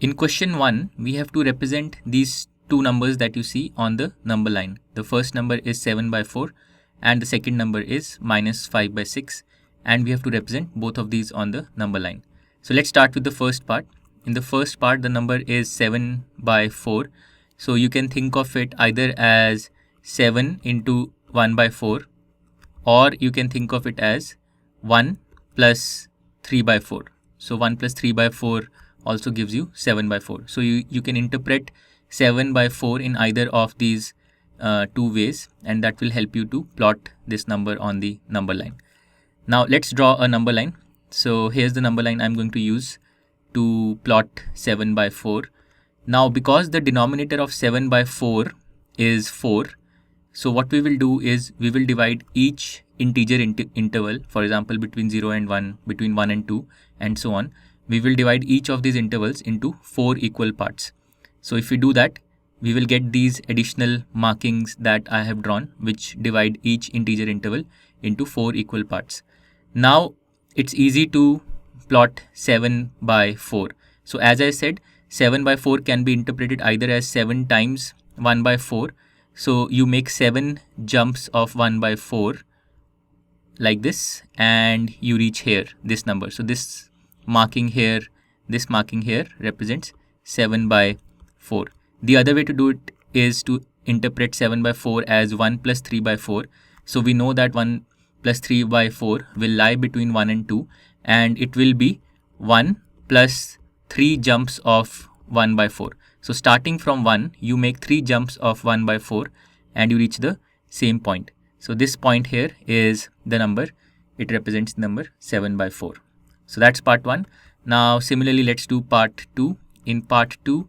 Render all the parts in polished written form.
In question 1, we have to represent these two numbers that you see on the number line. The first number is 7 by 4 and the second number is minus 5 by 6, and we have to represent both of these on the number line. So let's start with the first part. In the first part, the number is 7 by 4. So you can think of it either as 7 into 1 by 4, or you can think of it as 1 plus 3 by 4. So 1 plus 3 by 4 also gives you 7 by 4. So you can interpret 7 by 4 in either of these two ways, and that will help you to plot this number on the number line. Now let's draw a number line. So here's the number line I'm going to use to plot 7 by 4. Now because the denominator of 7 by 4 is 4, so what we will do is we will divide each integer interval, for example between 0 and 1, between 1 and 2, and so on. We will divide each of these intervals into 4 equal parts. So if we do that, we will get these additional markings that I have drawn, which divide each integer interval into 4 equal parts. Now it's easy to plot 7 by 4. So as I said, 7 by 4 can be interpreted either as 7 times 1 by 4. So you make 7 jumps of 1 by 4 like this, and you reach here, this number. So this marking here represents 7 by 4. The other way to do it is to interpret 7 by 4 as 1 plus 3 by 4. So we know that 1 plus 3 by 4 will lie between 1 and 2, and it will be 1 plus 3 jumps of 1 by 4. So starting from 1, you make 3 jumps of 1 by 4 and you reach the same point. So this point here is the number, it represents the number 7 by 4. So that's part 1. Now similarly, let's do part 2. In part 2,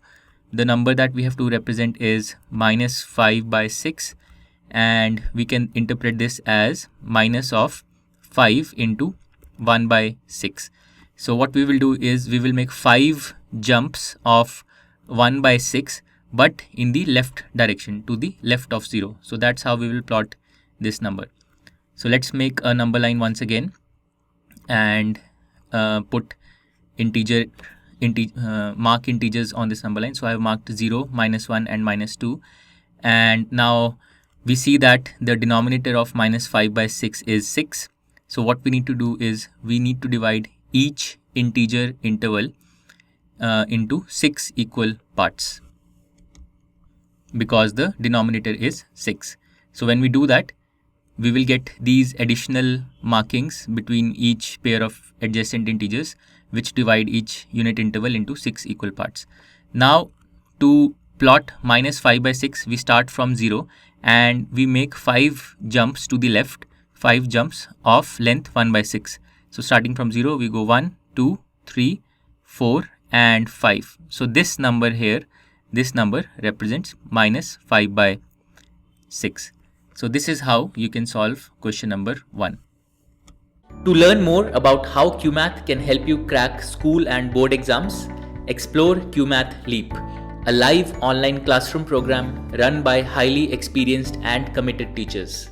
the number that we have to represent is minus 5 by 6, and we can interpret this as minus of 5 into 1 by 6. So what we will do is we will make 5 jumps of 1 by 6, but in the left direction, to the left of 0. So that's how we will plot this number. So let's make a number line once again and put mark integers on this number line. So I have marked 0, minus 1 and minus 2. And now we see that the denominator of minus 5 by 6 is 6. So what we need to do is we need to divide each integer interval into 6 equal parts, because the denominator is 6. So when we do that, we will get these additional markings between each pair of adjacent integers, which divide each unit interval into 6 equal parts. Now to plot minus 5 by 6, we start from 0 and we make 5 jumps to the left, 5 jumps of length 1 by 6. So starting from 0, we go 1, 2, 3, 4 and 5. So this number here, this number represents minus 5 by 6. So this is how you can solve question number 1. To learn more about how QMath can help you crack school and board exams, explore QMath Leap, a live online classroom program run by highly experienced and committed teachers.